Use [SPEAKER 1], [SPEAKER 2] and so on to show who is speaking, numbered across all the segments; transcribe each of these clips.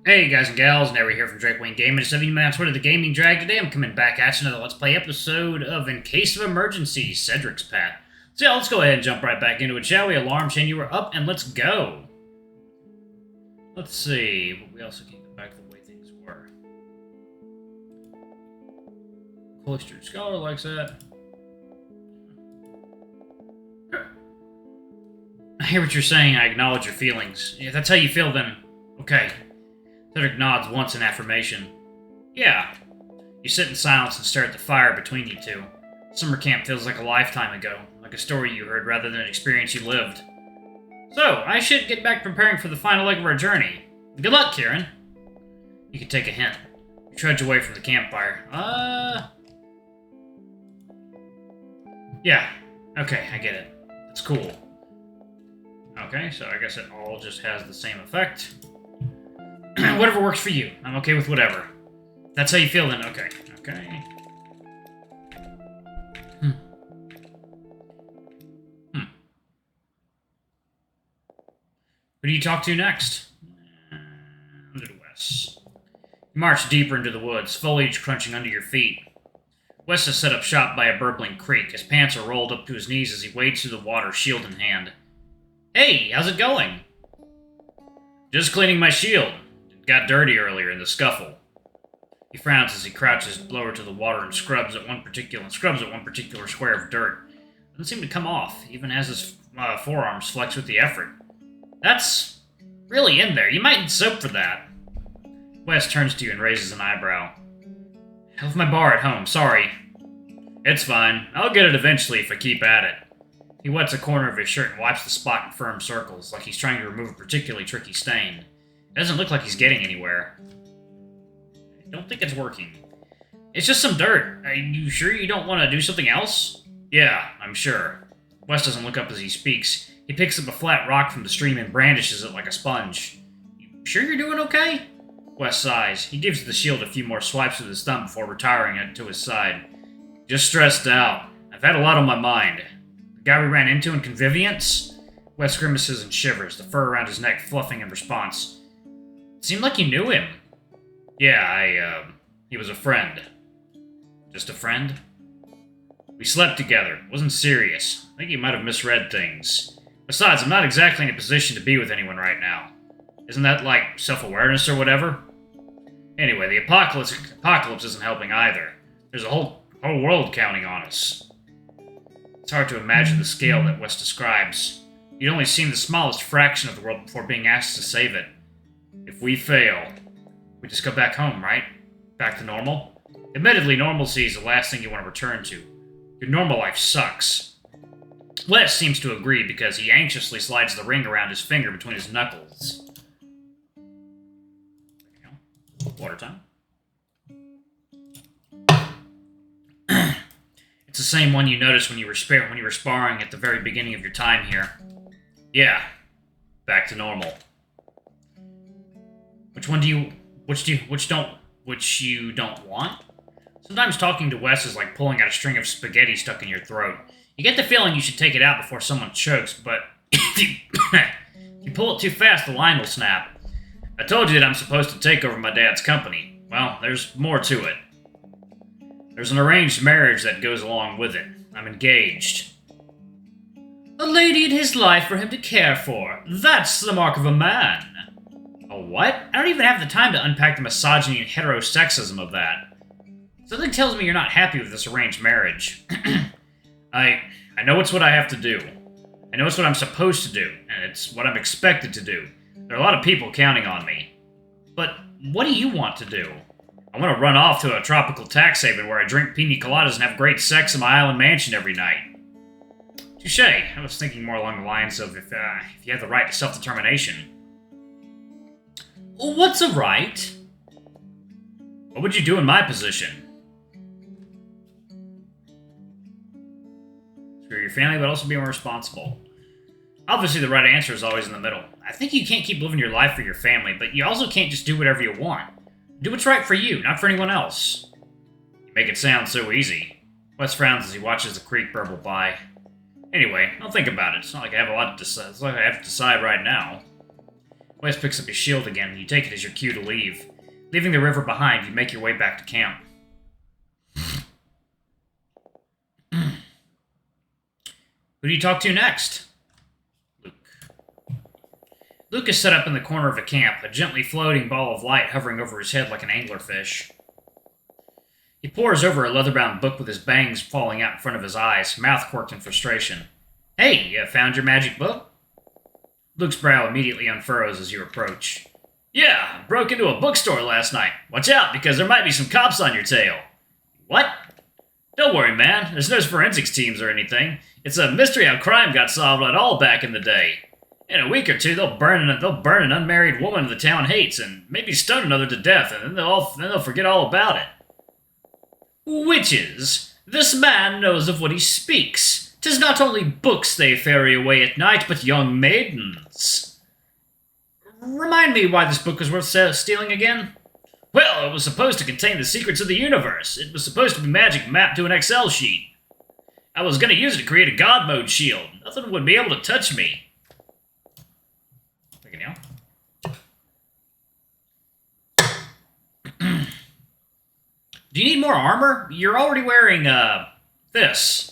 [SPEAKER 1] Hey guys and gals, Never here from Drake Wayne Gaming. It's 70 minutes Twitter, the Gaming Drag. Today I'm coming back at you another Let's Play episode of In Case of Emergency, Cedric's Path. So yeah, let's go ahead and jump right back into it, shall we? Alarm chain, you were up, and let's go. Let's see, but we also can go back to the way things were. Cloistered Scholar likes that. I hear what you're saying, I acknowledge your feelings. If that's how you feel, then okay. Cedric nods once in affirmation. Yeah. You sit in silence and stare at the fire between you two. Summer camp feels like a lifetime ago, like a story you heard rather than an experience you lived. So, I should get back preparing for the final leg of our journey. Good luck, Kieran. You can take a hint. You trudge away from the campfire. Yeah. Okay, I get it. That's cool. Okay, so I guess it all just has the same effect. Whatever works for you. I'm okay with whatever. That's how you feel then. Okay. Okay. Who do you talk to next? Under to Wes. You march deeper into the woods, foliage crunching under your feet. Wes has set up shop by a burbling creek. His pants are rolled up to his knees as he wades through the water, shield in hand. Hey, how's it going? Just cleaning my shield. It got dirty earlier in the scuffle. He frowns as he crouches lower to the water and scrubs at one particular square of dirt. Doesn't seem to come off, even as his forearms flex with the effort. That's really in there. You might need soap for that. Wes turns to you and raises an eyebrow. I left my bar at home, sorry. It's fine. I'll get it eventually if I keep at it. He wets a corner of his shirt and wipes the spot in firm circles, like he's trying to remove a particularly tricky stain. It doesn't look like he's getting anywhere. I don't think it's working. It's just some dirt. Are you sure you don't want to do something else? Yeah, I'm sure. Wes doesn't look up as he speaks. He picks up a flat rock from the stream and brandishes it like a sponge. You sure you're doing okay? Wes sighs. He gives the shield a few more swipes with his thumb before retiring it to his side. Just stressed out. I've had a lot on my mind. The guy we ran into in Convivence? Wes grimaces and shivers, the fur around his neck fluffing in response. It seemed like you knew him. Yeah, he was a friend. Just a friend? We slept together. It wasn't serious. I think he might have misread things. Besides, I'm not exactly in a position to be with anyone right now. Isn't that like self-awareness or whatever? Anyway, the apocalypse isn't helping either. There's a whole world counting on us. It's hard to imagine the scale that Wes describes. You'd only seen the smallest fraction of the world before being asked to save it. If we fail, we just go back home, right? Back to normal? Admittedly, normalcy is the last thing you want to return to. Your normal life sucks. Wes seems to agree because he anxiously slides the ring around his finger between his knuckles. There you go. Water time. It's the same one you noticed when you were sparring at the very beginning of your time here. Yeah, back to normal. Which you don't want? Sometimes talking to Wes is like pulling out a string of spaghetti stuck in your throat. You get the feeling you should take it out before someone chokes, but if you pull it too fast, the line will snap. I told you that I'm supposed to take over my dad's company. Well, there's more to it. There's an arranged marriage that goes along with it. I'm engaged. A lady in his life for him to care for. That's the mark of a man. A what? I don't even have the time to unpack the misogyny and heterosexism of that. Something tells me you're not happy with this arranged marriage. I know it's what I have to do. I know it's what I'm supposed to do, and it's what I'm expected to do. There are a lot of people counting on me. But what do you want to do? I want to run off to a tropical tax haven where I drink pina coladas and have great sex in my island mansion every night. Touche. I was thinking more along the lines of if you have the right to self-determination. What's a right? What would you do in my position? Screw your family, but also be more responsible. Obviously, the right answer is always in the middle. I think you can't keep living your life for your family, but you also can't just do whatever you want. Do what's right for you, not for anyone else. You make it sound so easy. Wes frowns as he watches the creek burble by. Anyway, I'll think about it. It's not like I have a lot to decide. It's not like I have to decide right now. Wes picks up his shield again, and you take it as your cue to leave. Leaving the river behind, you make your way back to camp. Who do you talk to next? Luke. Luke is set up in the corner of a camp, a gently floating ball of light hovering over his head like an anglerfish. He pores over a leather-bound book with his bangs falling out in front of his eyes, mouth quirked in frustration. Hey, you found your magic book? Luke's brow immediately unfurrows as you approach. Yeah, I broke into a bookstore last night. Watch out, because there might be some cops on your tail. What? Don't worry, man. There's no forensics teams or anything. It's a mystery how crime got solved at all back in the day. In a week or two, they'll burn an unmarried woman the town hates, and maybe stone another to death, and then they'll forget all about it. Witches. This man knows of what he speaks. 'Tis not only books they ferry away at night, but young maidens. Remind me why this book was worth stealing again? Well, it was supposed to contain the secrets of the universe. It was supposed to be magic mapped to an Excel sheet. I was going to use it to create a God mode shield. Nothing would be able to touch me. Look at now. Do you need more armor? You're already wearing, this.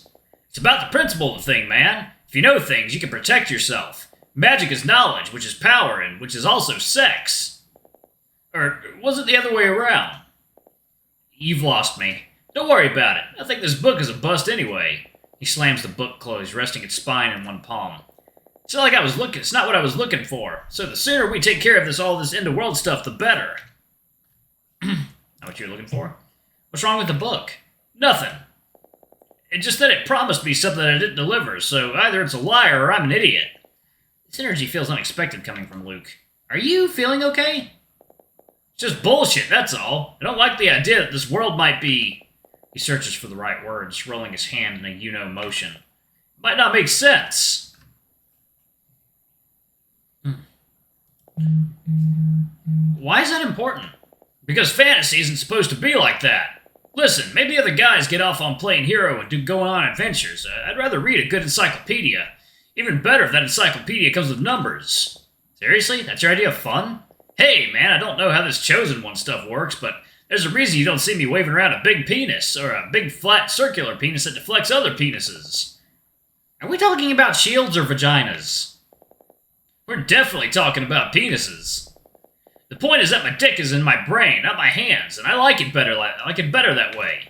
[SPEAKER 1] It's about the principle of the thing, man. If you know things, you can protect yourself. Magic is knowledge, which is power, and which is also sex. Or was it the other way around? You've lost me. Don't worry about it. I think this book is a bust anyway. He slams the book closed, resting its spine in one palm. It's not what I was looking for. So the sooner we take care of all this end-of-world stuff, the better. Not what you're looking for? What's wrong with the book? Nothing. It's just that it promised me something that it didn't deliver, so either it's a liar or I'm an idiot. This energy feels unexpected coming from Luke. Are you feeling okay? It's just bullshit, that's all. I don't like the idea that this world might be... He searches for the right words, rolling his hand in a you-know motion. It might not make sense. Why is that important? Because fantasy isn't supposed to be like that. Listen, maybe other guys get off on playing hero and going on adventures. I'd rather read a good encyclopedia. Even better if that encyclopedia comes with numbers. Seriously? That's your idea of fun? Hey, man, I don't know how this chosen one stuff works, but there's a reason you don't see me waving around a big penis, or a big flat circular penis that deflects other penises. Are we talking about shields or vaginas? We're definitely talking about penises. The point is that my dick is in my brain, not my hands, and I like it better that way.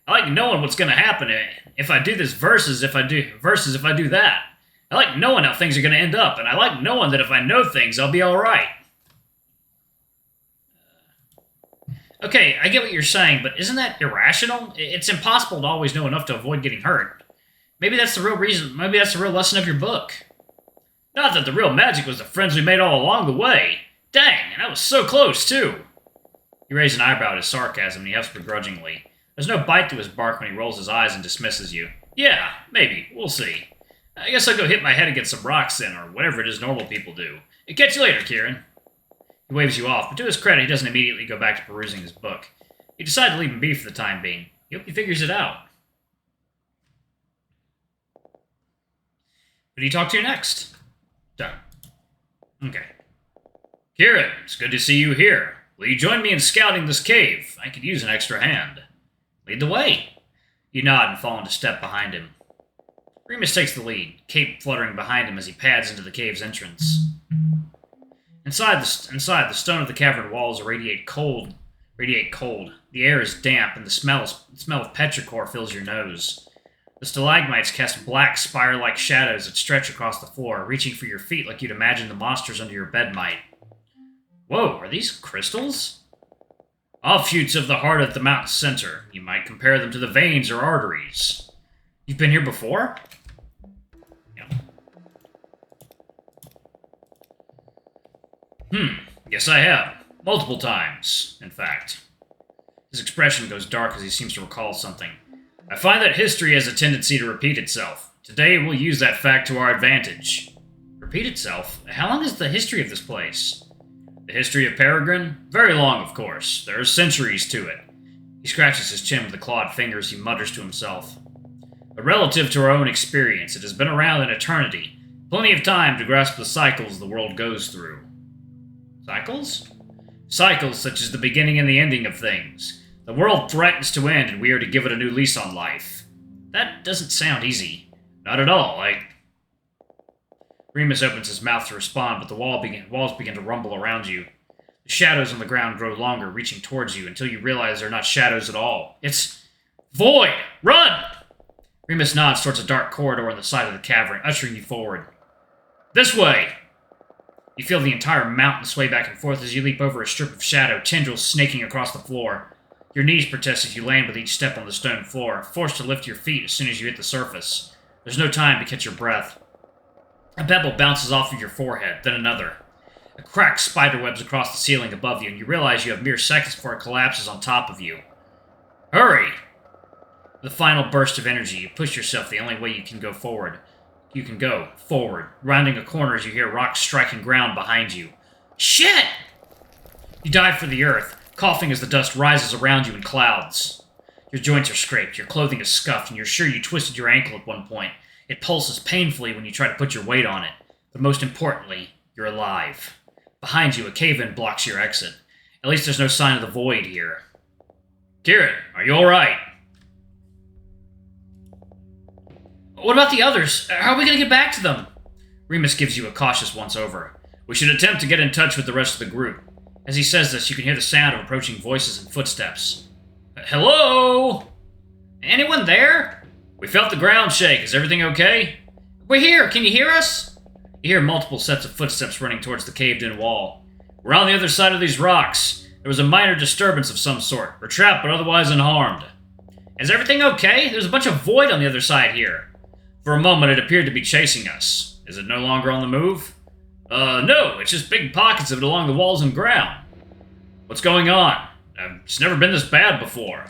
[SPEAKER 1] I like knowing what's going to happen if I do this versus if I do that. I like knowing how things are going to end up, and I like knowing that if I know things, I'll be alright. Okay, I get what you're saying, but isn't that irrational? It's impossible to always know enough to avoid getting hurt. Maybe that's the real reason, maybe that's the real lesson of your book. Not that the real magic was the friends we made all along the way. Dang, and I was so close, too. He raises an eyebrow at his sarcasm, and he huffs begrudgingly. There's no bite to his bark when he rolls his eyes and dismisses you. Yeah, maybe. We'll see. I guess I'll go hit my head against some rocks then, or whatever it is normal people do. Catch you later, Kieran. He waves you off, but to his credit, he doesn't immediately go back to perusing his book. He decided to leave him be for the time being. He hope he figures it out. Who do you talk to next? Done. Okay. Kieran, it's good to see you here. Will you join me in scouting this cave? I could use an extra hand. Lead the way. You nod and fall into step behind him. Remus takes the lead, cape fluttering behind him as he pads into the cave's entrance. Inside, the stone of the cavern walls radiate cold. The air is damp, and the smell of petrichor fills your nose. The stalagmites cast black, spire-like shadows that stretch across the floor, reaching for your feet like you'd imagine the monsters under your bed might. Whoa, are these crystals? Offshoots of the heart at the mountain's center. You might compare them to the veins or arteries. You've been here before? Yeah. Yes, I have. Multiple times, in fact. His expression goes dark as he seems to recall something. I find that history has a tendency to repeat itself. Today, we'll use that fact to our advantage. Repeat itself? How long is the history of this place? The history of Peregrine? Very long, of course. There are centuries to it. He scratches his chin with the clawed fingers. He mutters to himself. But relative to our own experience, it has been around an eternity. Plenty of time to grasp the cycles the world goes through. Cycles? Cycles such as the beginning and the ending of things. The world threatens to end and we are to give it a new lease on life. That doesn't sound easy. Not at all, Remus opens his mouth to respond, but the walls begin to rumble around you. The shadows on the ground grow longer, reaching towards you, until you realize they're not shadows at all. It's void! Run! Remus nods towards a dark corridor on the side of the cavern, ushering you forward. This way! You feel the entire mountain sway back and forth as you leap over a strip of shadow, tendrils snaking across the floor. Your knees protest as you land with each step on the stone floor, forced to lift your feet as soon as you hit the surface. There's no time to catch your breath. A pebble bounces off of your forehead, then another. A crack spiderwebs across the ceiling above you, and you realize you have mere seconds before it collapses on top of you. Hurry! With a final burst of energy, you push yourself the only way you can go forward. You can go forward, rounding a corner as you hear rocks striking ground behind you. Shit! You dive for the earth, coughing as the dust rises around you in clouds. Your joints are scraped, your clothing is scuffed, and you're sure you twisted your ankle at one point. It pulses painfully when you try to put your weight on it. But most importantly, you're alive. Behind you, a cave-in blocks your exit. At least there's no sign of the void here. Kieran, are you alright? What about the others? How are we going to get back to them? Remus gives you a cautious once-over. We should attempt to get in touch with the rest of the group. As he says this, you can hear the sound of approaching voices and footsteps. Hello? Anyone there? We felt the ground shake. Is everything okay? We're here. Can you hear us? You hear multiple sets of footsteps running towards the caved-in wall. We're on the other side of these rocks. There was a minor disturbance of some sort. We're trapped but otherwise unharmed. Is everything okay? There's a bunch of void on the other side here. For a moment, it appeared to be chasing us. Is it no longer on the move? No. It's just big pockets of it along the walls and ground. What's going on? It's never been this bad before.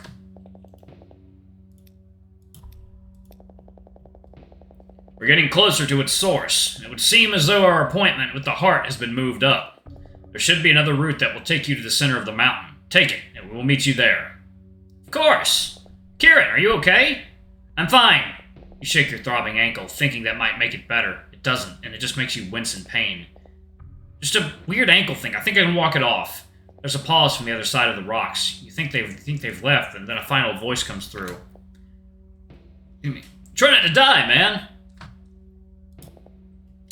[SPEAKER 1] We're getting closer to its source. It would seem as though our appointment with the heart has been moved up. There should be another route that will take you to the center of the mountain. Take it, and we will meet you there. Of course. Kieran, are you okay? I'm fine. You shake your throbbing ankle, thinking that might make it better. It doesn't, and it just makes you wince in pain. Just a weird ankle thing. I think I can walk it off. There's a pause from the other side of the rocks. You think they've left, and then a final voice comes through. Try not to die, man.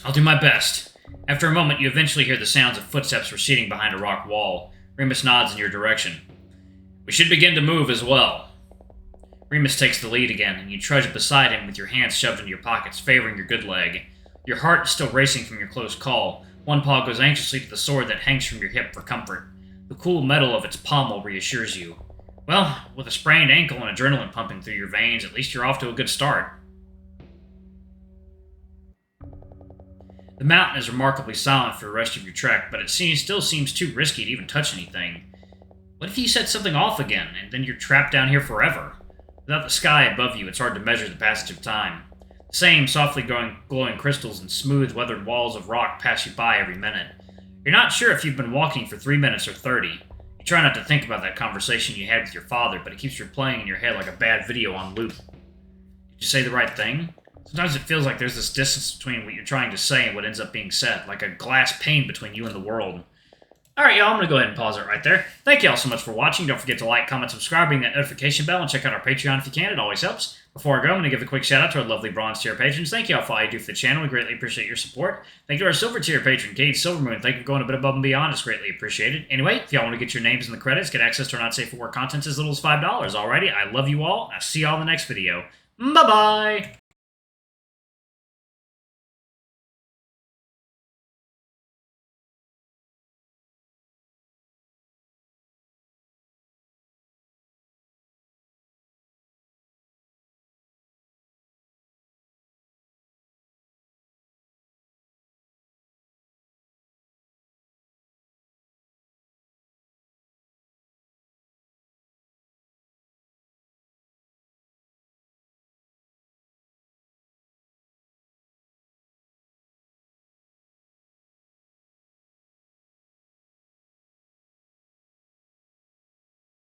[SPEAKER 1] I'll do my best. After a moment, you eventually hear the sounds of footsteps receding behind a rock wall. Remus nods in your direction. We should begin to move as well. Remus takes the lead again, and you trudge beside him with your hands shoved into your pockets, favoring your good leg. Your heart is still racing from your close call. One paw goes anxiously to the sword that hangs from your hip for comfort. The cool metal of its pommel reassures you. Well, with a sprained ankle and adrenaline pumping through your veins, at least you're off to a good start. The mountain is remarkably silent for the rest of your trek, but it still seems too risky to even touch anything. What if you set something off again, and then you're trapped down here forever? Without the sky above you, it's hard to measure the passage of time. The same softly glowing crystals and smooth, weathered walls of rock pass you by every minute. You're not sure if you've been walking for 3 minutes or 30. You try not to think about that conversation you had with your father, but it keeps replaying in your head like a bad video on loop. Did you say the right thing? Sometimes it feels like there's this distance between what you're trying to say and what ends up being said, like a glass pane between you and the world. Alright, y'all, I'm going to go ahead and pause it right there. Thank y'all so much for watching. Don't forget to like, comment, subscribe, ring that notification bell, and check out our Patreon if you can. It always helps. Before I go, I'm going to give a quick shout out to our lovely bronze tier patrons. Thank y'all for all you do for the channel. We greatly appreciate your support. Thank you to our silver tier patron, Cade Silvermoon. Thank you for going a bit above and beyond. It's greatly appreciated. Anyway, if y'all want to get your names in the credits, get access to our not safe for work content as little as $5. Alrighty, I love you all. I'll see y'all in the next video. Bye-bye!